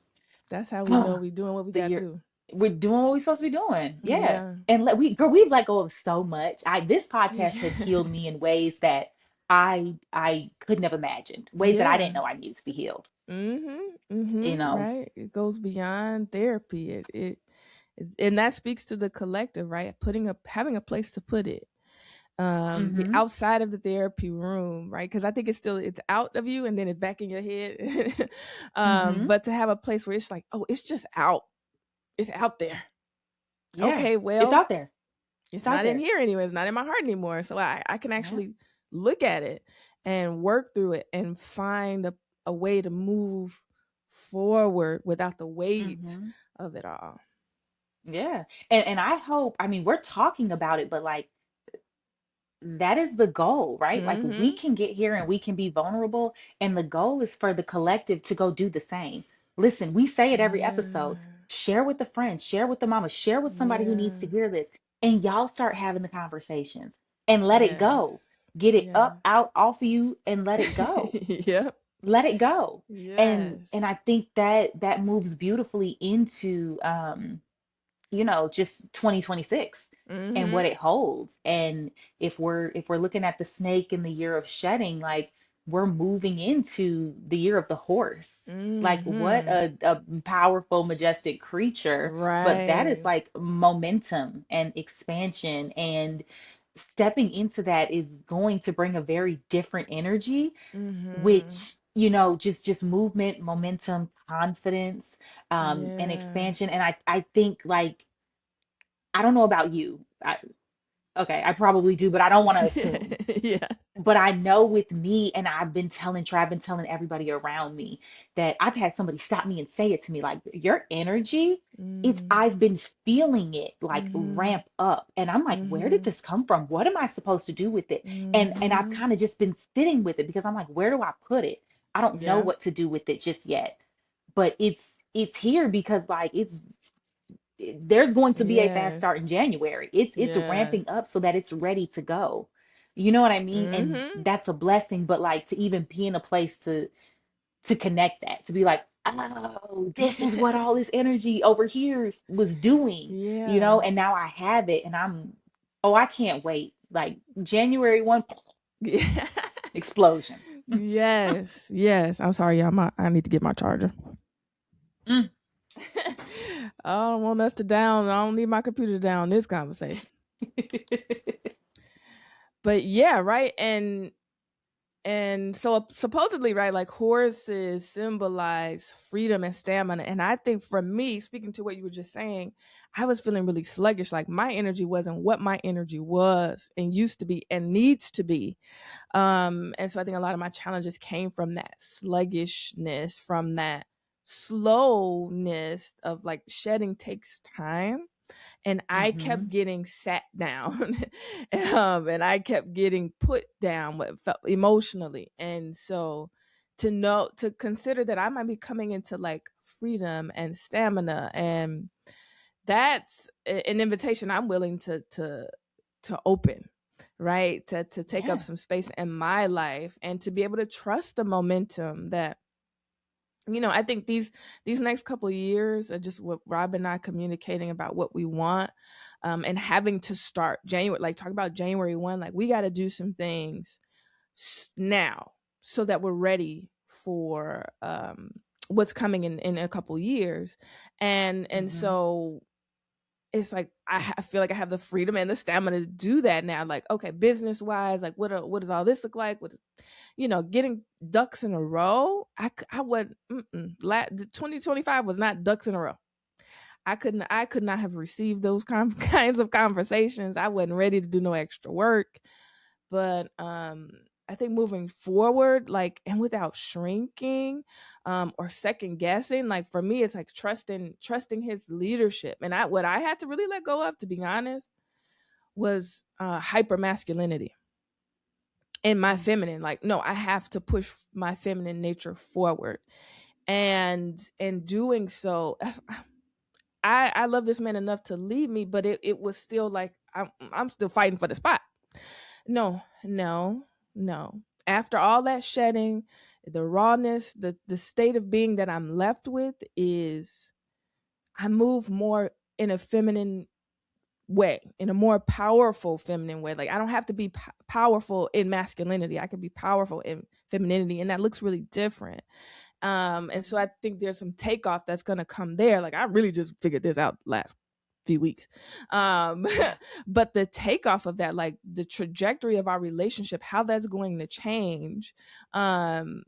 That's how we know the we doing what we gotta year do. we're doing what we're supposed to be doing. Yeah. Yeah. And we've let go of so much. This podcast has Yeah. healed me in ways that I couldn't have imagined, ways that I didn't Yeah. know I needed to be healed, Mm-hmm. you Mm-hmm. know. Right. It goes beyond therapy. And that speaks to the collective, right? Having a place to put it. Mm-hmm. Outside of the therapy room, right? Because I think it's out of you and then it's back in your head. Mm-hmm. But to have a place where it's like, oh, it's just out. It's out there. Yeah. Okay, It's well, out there. it's It's out not in there. here anymore. It's not in my heart anymore. So I can Yeah. actually look at it and work through it and find a way to move forward without the weight Mm-hmm. of it all. Yeah. And I hope, I mean, we're talking about it, but like that is the goal, right? Like we Mm-hmm. can get here and we can be vulnerable, and the goal is for the collective to go do the same. Listen, we say it every episode. Yeah. Share with a friend, share with the mama, share with somebody who needs to Yeah. hear this, and y'all start having the conversations and let it go. Yes. Get it up, Yes. out, off of you, and let it go. Yep. Let it go. And Yes. I think that that moves beautifully into just 2026 and what Mm-hmm. it holds. And if we're looking at the snake in the year of shedding, like we're moving into the year of the horse. Like what Mm-hmm. a powerful, majestic creature. But that is Right. like momentum and expansion, and stepping into that is going to bring a very different energy, Mm-hmm. which just movement, momentum, confidence, and Yeah. expansion. And I think like I don't know about you. Okay, I probably do, but I don't want to assume. Yeah. But I know with me, and I've been telling Trey, I've been telling everybody around me that I've had somebody stop me and say it to me, like, your energy, Mm. I've been feeling it like Mm-hmm. ramp up. And I'm like, where did Mm-hmm. this come from? What am I supposed to do with it? And I've Mm-hmm. kind of just been sitting with it because I'm like, where do I put it? I don't know Yeah. what to do with it just yet. But it's here because like there's going to be a fast start in Yes. January. It's ramping Yes. up so that it's ready to go. You know what I mean? And Mm-hmm. that's a blessing, but like to even be in a place to connect that, to be like, oh, this is what all this energy over here was doing, Yeah. and now I have it and oh, I can't wait. Like January 1, Yeah. explosion. Yes. Yes. I'm sorry, y'all. I need to get my charger. Mm. I don't want us to down. I don't need my computer down this conversation. But yeah, right. And so supposedly, right, like horses symbolize freedom and stamina. And I think for me, speaking to what you were just saying, I was feeling really sluggish. Like my energy wasn't what my energy was and used to be and needs to be. And so I think a lot of my challenges came from that sluggishness, from that slowness of like shedding takes time, and I kept Hmm. getting sat down, and I kept getting put down what felt emotionally. And so to consider that I might be coming into like freedom and stamina, and that's an invitation I'm willing to open, right, to take up Yeah. some space in my life and to be able to trust the momentum that I think these next couple of years are just what Rob and I communicating about what we want, and having to start January, like talk about January 1, like we got to do some things now so that we're ready for what's coming in a couple years. And Hmm. so it's like I feel like I have the freedom and the stamina to do that now. Like, okay, business wise, like what does all this look like? Getting ducks in a row. I would the 2025 was not ducks in a row. I could not have received those kinds of conversations. I wasn't ready to do no extra work. But I think moving forward, like, and without shrinking or second guessing, like for me it's like trusting his leadership. And I what I had to really let go of, to be honest, was hyper masculinity and my Mm. feminine. Like, no, I have to push my feminine nature forward. And in doing so, I love this man enough to lead me, but it was still like I'm still fighting for the spot. No, no, no. After all that shedding, the rawness, the state of being that I'm left with is I move more in a feminine way, in a more powerful feminine way. Like, I don't have to be powerful in masculinity. I can be powerful in femininity, and that looks really different. And so I think there's some takeoff that's gonna come there. Like, I really just figured this out last few weeks. Yeah. But the takeoff of that, like the trajectory of our relationship, how that's going to change, um,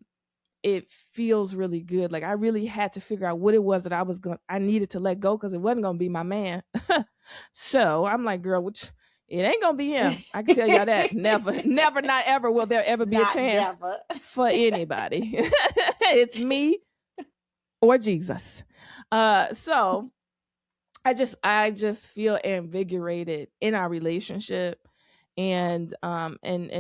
it feels really good. Like, I really had to figure out what it was that I needed to let go, because it wasn't gonna be my man. So I'm like, girl, which it ain't gonna be him. I can tell y'all that. Never, never, not ever will there ever be a Not chance never. for anybody. It's me or Jesus. So I just feel invigorated in our relationship, and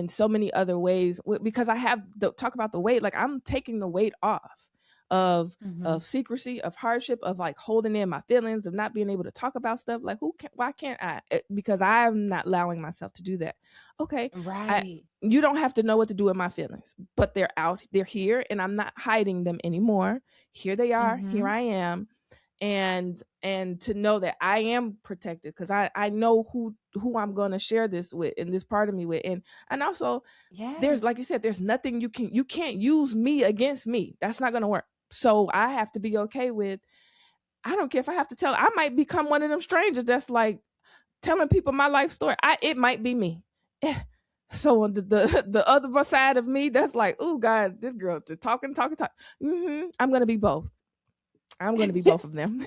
so many other ways, because I have the talk about the weight. Like, I'm taking the weight off of Hmm. secrecy, of hardship, of like holding in my feelings, of not being able to talk about stuff. Like, why can't I? Because I'm not allowing myself to do that. Okay, I Right. you don't have to know what to do with my feelings, but they're here, and I'm not hiding them anymore. Here they are, here Hmm. I am. And to know that I am protected, because I know who I'm going to share this with, and this part of me with. And also, there's, Yes. like you said, there's nothing you can't use me against me. That's not going to work. So I have to be okay with, I don't care if I have to tell, I might become one of them strangers that's like telling people my life story. It might be me. So on the other side of me, that's like, oh God, this girl to talking. I'm gonna be both. I'm gonna be both of them.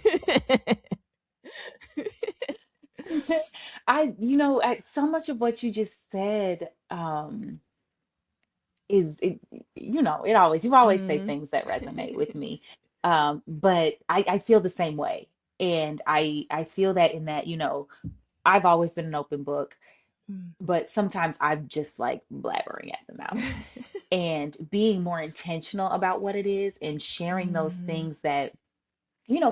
So much of what you just said, is it, you always say Mm. things that resonate with me. But I feel the same way. And I feel that in that, I've always been an open book, Mm. but sometimes I'm just like blabbering at the mouth. And being more intentional about what it is and sharing those Mhm. things that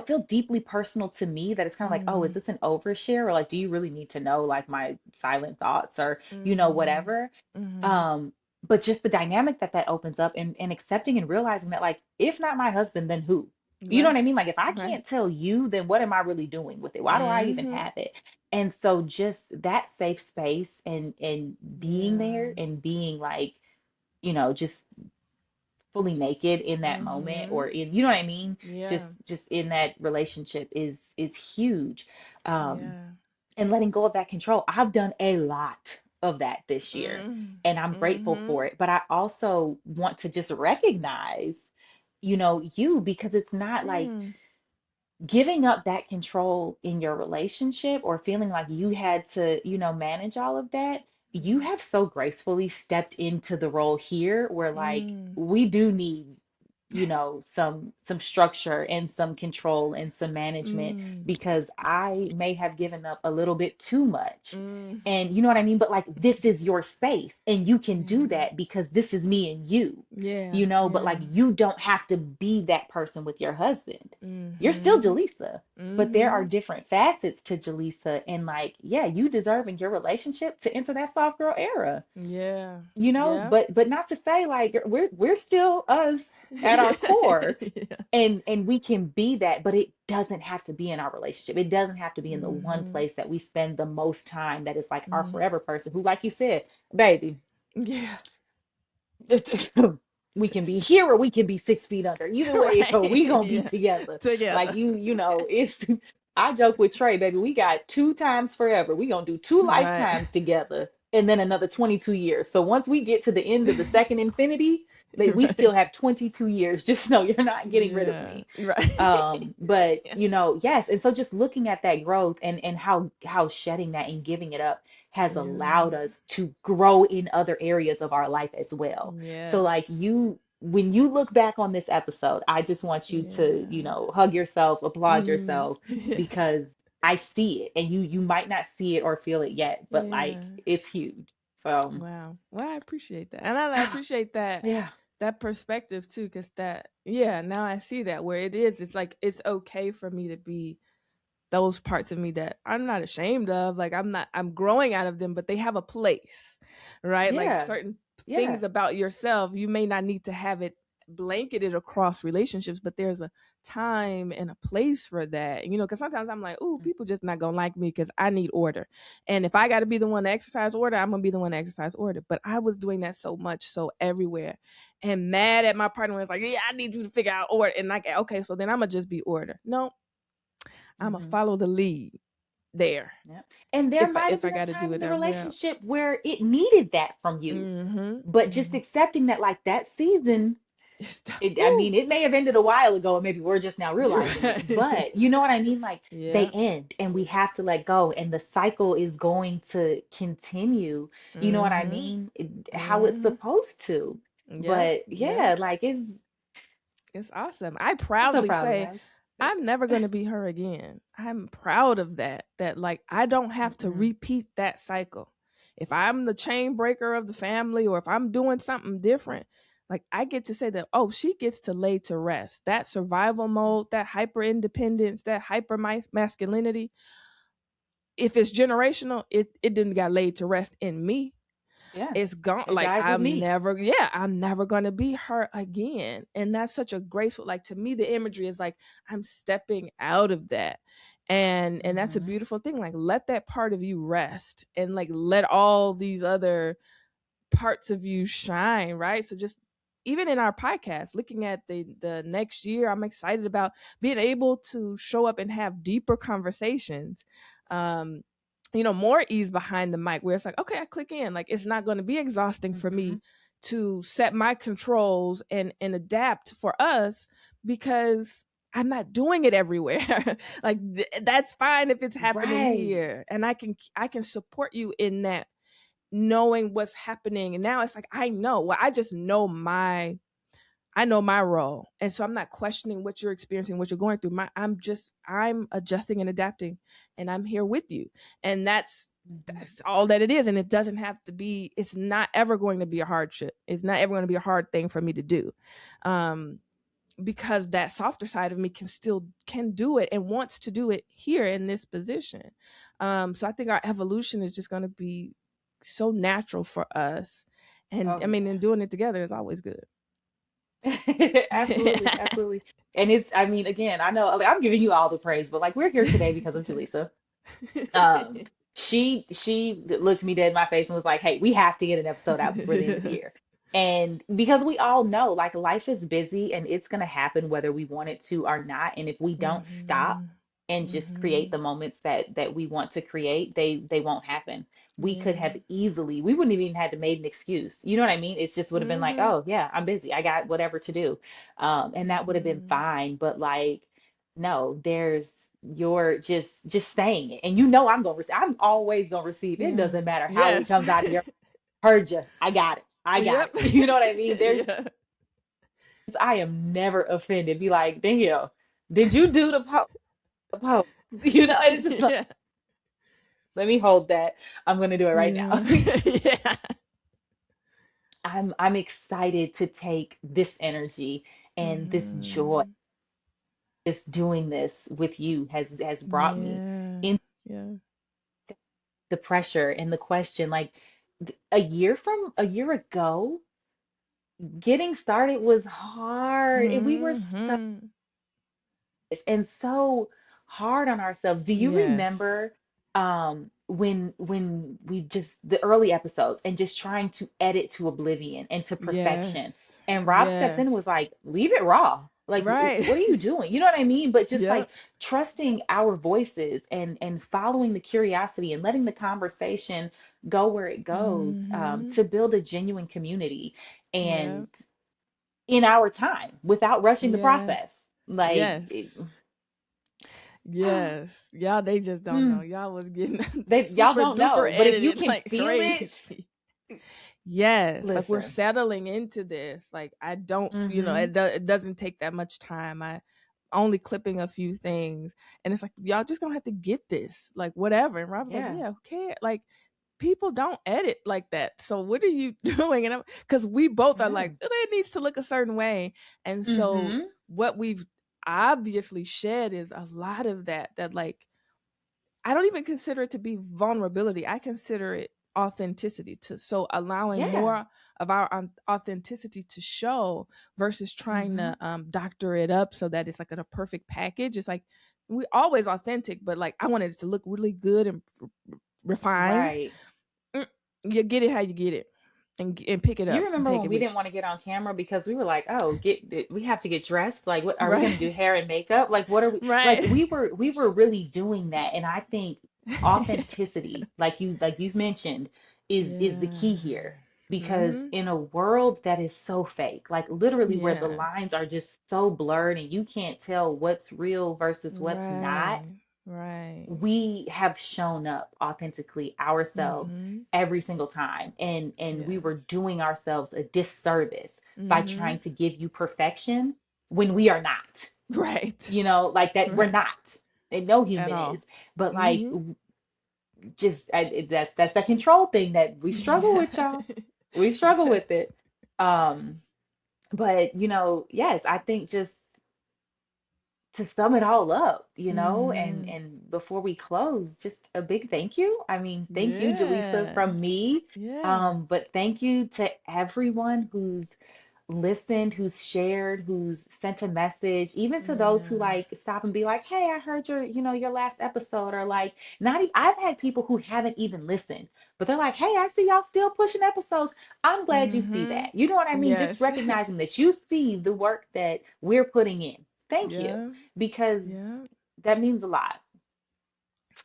feel deeply personal to me, that it's kind of like, oh, is Mm. this an overshare? Or like, do you really need to know like my silent thoughts or, Mhm. whatever? Mhm. Um, but just the dynamic that opens up, and accepting and realizing that, like, if not my husband, then who? You know Right. what I mean? Like, if I Right. can't tell you, then what am I really doing with it? Why do I even Mhm. have it? And so just that safe space and being Yeah. there and being like, just fully naked in that moment, or Mhm. in, you know what I mean, just Yeah. just in that relationship is huge. um Yeah. and letting go of that control, I've done a lot of that this year, Mm. and I'm grateful Mhm. for it, but I also want to just recognize, because it's not like Mm. giving up that control in your relationship or feeling like you had to, manage all of that. You Yeah. have so gracefully stepped into the role here where, like, Mm. we do need, some structure and some control and some management, Mm. because I may have given up a little bit too much. Mm. And you know what I mean? But like, this is your space and you can do Yeah. that because this is me and you, Yeah. but like, Yeah. you don't have to be that person with your husband. You're still Mhm. Jaleesa, but there are Mhm. different facets to Jaleesa. And like, yeah, you deserve in your relationship to enter that soft girl era, Yeah. Yeah. but not to say like we're still us at our core, Yeah. and we can be that, but it doesn't have to be in our relationship. It doesn't have to be in the one Mhm. place that we spend the most time, that is like our Mhm. forever person who, like you said, baby, Yeah. we can be here or we can be 6 feet under. Either way, Right. we gonna be Yeah. together. Like, Together. it's I joke with Trey, baby, we got two times forever. We gonna do two Right. lifetimes together and then another 22 years. So once we get to the end of the second infinity, we still Right. have 22 years. Just know you're not getting rid of Yeah. me. Right. But Yeah. yes, and so just looking at that growth and how shedding that and giving it up has allowed Yeah. us to grow in other areas of our life as well. So like Yes. when you look back on this episode, I just want you to, Yeah. hug yourself, applaud Mm. yourself Yeah. because I see it and you might not see it or feel it yet, but like Yeah. it's huge. So Wow. Well, I appreciate that. And I appreciate that yeah. that perspective too, because that, yeah, now I see that where it is. It's like it's okay for me to be those parts of me that I'm not ashamed of. Like I'm growing out of them, but they have a place, right? Like Yeah. certain Yeah. things about yourself, you may not need to have it blanketed across relationships, but there's a time and a place for that. Because sometimes I'm like, "Ooh, people just not gonna like me because I need order." And if I got to be the one to exercise order, I'm gonna be the one to exercise order. But I was doing that so much, so everywhere, and mad at my partner when it's like, "Yeah, I need you to figure out order," and like, okay, so then I'm gonna just be order. No, I'm gonna Hmm. follow the lead there. Yeah. And there If I might have if I been a got to do time in it the everywhere else. relationship where it needed that from you, Mhm. but just Mhm. accepting that, like that season, Just I woo. mean, it may have ended a while ago, and maybe we're just now realizing it, Right. but you know what I mean? Like they Yeah. end and we have to let go, and the cycle is going to continue. You know what I Mhm. mean? How it's Mhm. supposed to. Yep. But Yep. yeah, like It's awesome. I I'm so proudly proud of you say guys. I'm never going to be her again. I'm proud of that. That like I don't have to Mm-mm. repeat that cycle. If I'm the chain breaker of the family or if I'm doing something different, like I get to say that, oh, she gets to lay to rest. That survival mode, that hyper independence, that hyper masculinity, if it's generational, it didn't got laid to rest in me. Yeah, It's gone. it Like dies with me. I'm never gonna be her again. And that's such a graceful, like to me, the imagery is like I'm stepping out of that. And that's a Hmm. beautiful thing. Like let that part of you rest and like let all these other parts of you shine, right? So just even in our podcast, looking at the next year, I'm excited about being able to show up and have deeper conversations. Um, more ease behind the mic where it's like, okay, I click in. Like it's not going to be exhausting for Hmm. me to set my controls and adapt for us because I'm not doing it everywhere. Like that's fine if it's happening Right. here, and I can support you in that, knowing what's happening. And now it's like I just know my role, and so I'm not questioning what you're experiencing, what you're going through. I'm adjusting and adapting, and I'm here with you. And Hmm. that's all that it is. And it doesn't have to be. It's not ever going to be a hardship. It's not ever going to be a hard thing for me to do. um because that softer side of me can do it and wants to do it here in this position. So I think our evolution is just going to be so natural for us, and Oh I mean, yeah. and doing it together is always good. Absolutely, absolutely. And it's, I mean, again, I know like, I'm giving you all the praise, but like we're here today because of Jaleesa. Um, she looked me dead in my face and was like, "Hey, we have to get an episode out before the end of the year." And because we all know, like life is busy and it's gonna happen whether we want it to or not. And if we don't stop Mhm. and just create Mhm. the moments that we want to create, they won't happen. We could Yeah. have easily, we wouldn't even had to made an excuse. You know what I mean? It's just would have been like, Mhm. "Oh yeah, I'm busy. I got whatever to do," and that would have been Mhm. fine. But like no, there's you're just saying it. And you know I'm gonna receive, I'm always gonna receive. It Yeah. doesn't matter how it Yes. comes out of your heard you. I got it. I got Yep. it. You know what I mean? There's Yeah. I am never offended. Be like, damn, did you do the post? You know, it's just like, Yeah. let me hold that. I'm gonna do it right now. Yeah. Yeah. I'm excited to take this energy and this joy, Mhm. just doing this with you has brought me Yeah. into Yeah. the pressure and the question like a year ago getting started was hard and we were so Mhm. and so hard on ourselves. Do you Yes. remember when we just the early episodes and just trying to edit to oblivion and to perfection, Yes. and Rob steps in and Yes. was like, leave it raw, Like, Right. what are you doing? You know what I mean? But just like Yep. trusting our voices and following the curiosity and letting the conversation go where it goes, Mm-hmm. to build a genuine community Yep. and in our time without rushing the Yeah. process. Like, Yes. Yes. Y'all, they just don't know. mm, Y'all was getting y'all super don't duper know, but if you edited can like feel it, crazy. Yes, like we're listen. settling into this. Like I don't, Mm-hmm. it doesn't take that much time. I only clipping a few things, and it's like y'all just gonna have to get this, like whatever. And Rob was like, Yeah. "Yeah, okay." Like people don't edit like that. So what are you doing? And because we both are Yeah. like, it needs to look a certain way, and so Mm-hmm. what we've obviously shed is a lot of that. That like I don't even consider it to be vulnerability. I consider it authenticity to so allowing Yeah. more of our authenticity to show versus trying Mm-hmm. to doctor it up so that it's like in a perfect package. It's like we always authentic, but like I wanted it to look really good and refined. Right. Mm, you get it how you get it, and pick it You up and remember take when it we with didn't want to get on camera because we were like, oh, we have to get dressed. Like, what you. are we going to Right. do? Hair and makeup? Like, what are we like? Right. We were really doing that, and I think authenticity, like you've mentioned, is the Yeah. key here because Mm-hmm. in a world that is so fake, like literally where the lines Yes. are just so blurred and you can't tell what's real versus what's not, Right. Right. we have shown up authentically ourselves Mhm. every single time, and we were Yes. doing ourselves a disservice by trying Mhm. to give you perfection when we are not, Right. like that we're Right. not, and no At human is, all. but like Mhm. that's the control thing that we struggle Yeah. with, y'all. We struggle Yes. with it. um but yes, I think just to sum it all up, Mhm. and before we close, just a big thank you. I mean, thank you, Jaleesa, Yeah. from me. Yeah. But thank you to everyone who's listened, who's shared, who's sent a message, even to those who Yeah. like stop and be like, "Hey, I heard your last episode," or like, not even, I've had people who haven't even listened, but they're like, "Hey, I see y'all still pushing episodes. I'm glad you see Mhm. that." You know what I mean? Just Yes. recognizing that you see the work that we're putting in. Thank you, Yeah. because Yeah. that means a lot.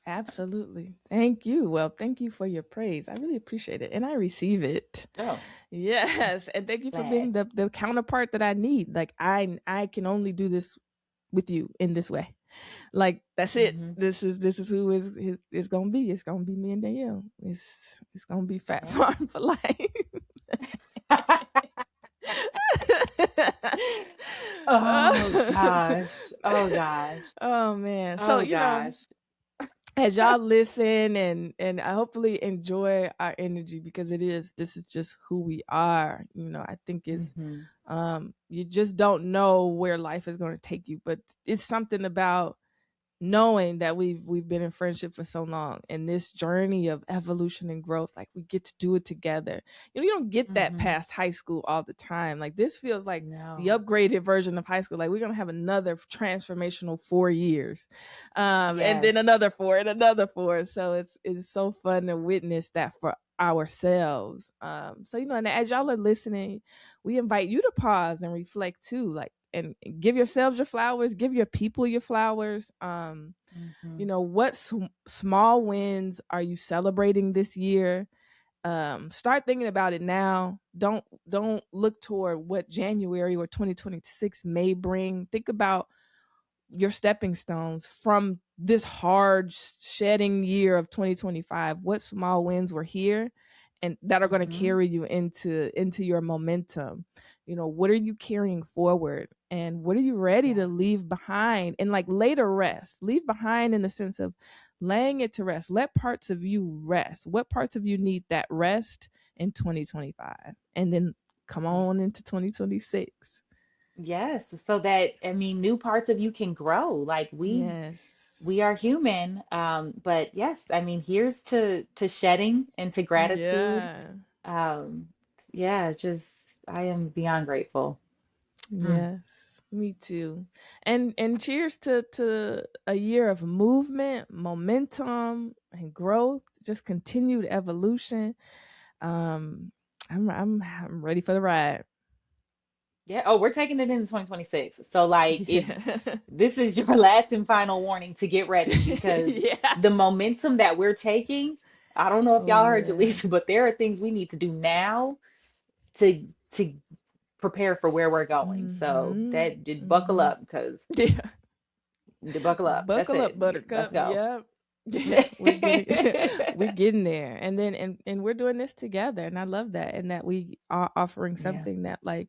Absolutely. Thank you. Well, thank you for your praise. I really appreciate it, and I receive it. Oh, Yes, and thank you for glad. being the counterpart that I need. Like I can only do this with you in this way. Like that's it. Hmm. This is who is it's gonna be. It's gonna be me and Danielle. It's gonna be Fat Yeah. Farm for life. Oh gosh. Oh gosh. Oh man. So Oh gosh. as y'all listen and I hopefully enjoy our energy because this is just who we are. I think it's Hmm. you just don't know where life is going to take you, but it's something about knowing that we've been in friendship for so long and this journey of evolution and growth, like we get to do it together. You don't get that Hmm. past high school all the time. Like this feels like the No. upgraded version of high school. Like we're gonna have another transformational 4 years, and Yes. then another four and another four. So it's so fun to witness that for ourselves. So and as y'all are listening, we invite you to pause and reflect too, like and give yourselves your flowers, give your people your flowers. Hmm. What small wins are you celebrating this year? Start thinking about it now. Don't look toward what January or 2026 may bring. Think about your stepping stones from this hard shedding year of 2025. What small wins were here and that are going to Hmm. carry you into your momentum? What are you carrying forward and what are you ready Yeah. to leave behind and like later rest? Leave behind in the sense of laying it to rest. Let parts of you rest. What parts of you need that rest in 2025? And then come Yeah. on into 2026. Yes. So that, I mean, new parts of you can grow. Like Yes. we are human. But yes, I mean, here's to shedding and to gratitude. Yeah. Um, yeah, just I am beyond grateful. Hmm. Yes, me too. And cheers to a year of movement, momentum, and growth, just continued evolution. Um I'm ready for the ride. Yeah. Oh, we're taking it into 2026. So like if Yeah. this is your last and final warning to get ready because Yeah. the momentum that we're taking, I don't know if Oh y'all heard yeah. Jaleesa, but there are things we need to do now to prepare for where we're going. So Mhm. that just buckle Mhm. up because Yeah. buckle up. That's Buckle it. up, Let's Buttercup. go. Yep. Yeah, we're getting we're getting there. And then and we're doing this together. And I love that. And that we are offering Yeah. something that like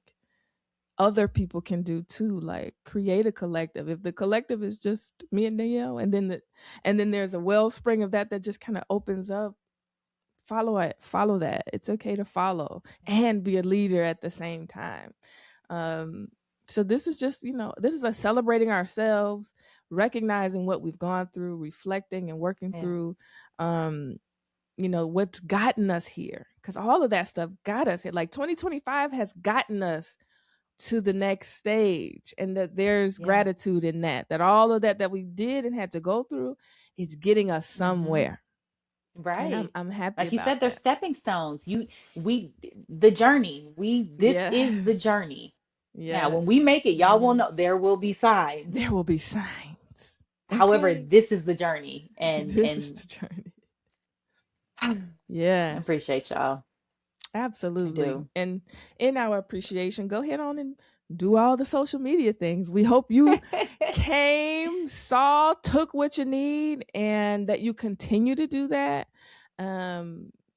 other people can do too, like create a collective. If the collective is just me and Danielle, and then there's a wellspring of that that just kind of opens up, follow it, follow that. It's okay to follow and be a leader at the same time. Um, so this is just, this is us celebrating ourselves, recognizing what we've gone through, reflecting and working Yeah. through, um, what's gotten us here. Because all of that stuff got us here. Like 2025 has gotten us to the next stage, and that there's Yeah. gratitude in that. That all of that we did and had to go through is getting us Mm-hmm. somewhere, and I'm Right. I'm happy Like you about said, they're that. stepping stones. We, the journey. This is the Yes. journey. Now, when we Yes. make it, y'all will know Yes. there will be signs. There will be signs. However, Okay. this is the journey, and This is and the journey. I Yes. appreciate y'all. I Absolutely. do. And in our appreciation, go ahead on and do all the social media things. We hope you came, saw, took what you need, and that you continue to do that.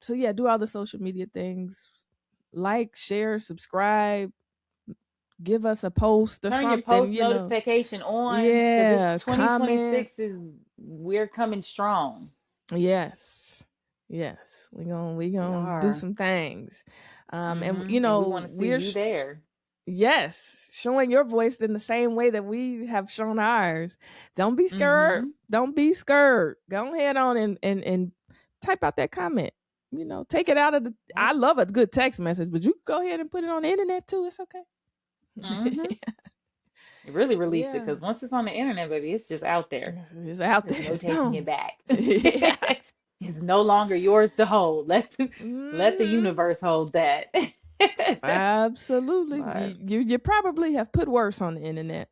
So yeah, do all the social media things. Like, share, subscribe, give us a post or Turn your something, post notification on because this Yeah, comment. 2026 is we're coming strong. Yes. Yes. We We gonna do are. some things. And And we want to see we're you there. yes, showing your voice in the same way that we have shown ours. Don't be scared. Mm-hmm. Don't be scared. Go ahead on and type out that comment. Take it out of the. I Yep. love a good text message, but you can go ahead and put it on the internet too. It's Mm-hmm. okay. Really release it Yeah, because once it's on the internet, baby, it's just out there. it's out There's there. no It's taking it gone. back. Yeah. It's no longer yours to hold. Let the Hmm. universe hold that. Absolutely. But You probably have put worse on the internet.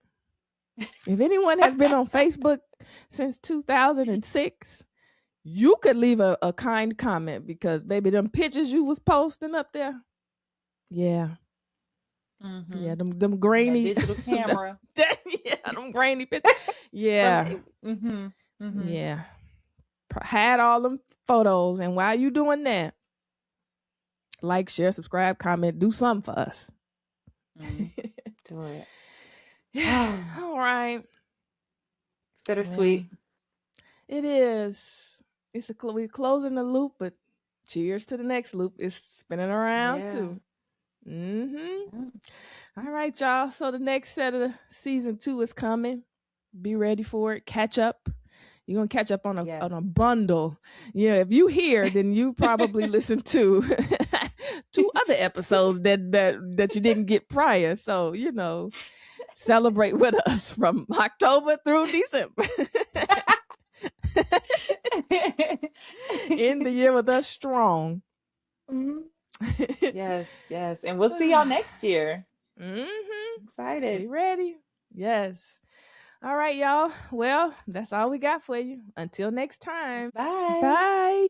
If anyone has been on Facebook since 2006, you could leave a kind comment because baby, them pictures you was posting up there. Yeah. mm-hmm. Yeah, them From that grainy digital them, camera. yeah, them grainy pictures. From Yeah. mm-hmm. Mm-hmm. Yeah. Had all them photos, and while you doing that, like, share, subscribe, comment, do something for us. Mm, do it. Yeah. Oh, All right. Well, bittersweet. it is. We're closing the loop, but cheers to the next loop. It's spinning around Yeah. too. Mm-hmm. Mm, All right, y'all. So the next set of season 2 is coming. Be ready for it. Catch up. You're gonna catch up on a yes. on a bundle. Yeah, if you hear, then you probably listened to 2 other episodes that you didn't get prior. So celebrate with us from October through December. End the year with us strong. Mhm. Yes, yes. And we'll see y'all next year. Mm-hmm. Excited. Be ready. Yes. All right, y'all. Well, that's all we got for you. Until next time. Bye. Bye.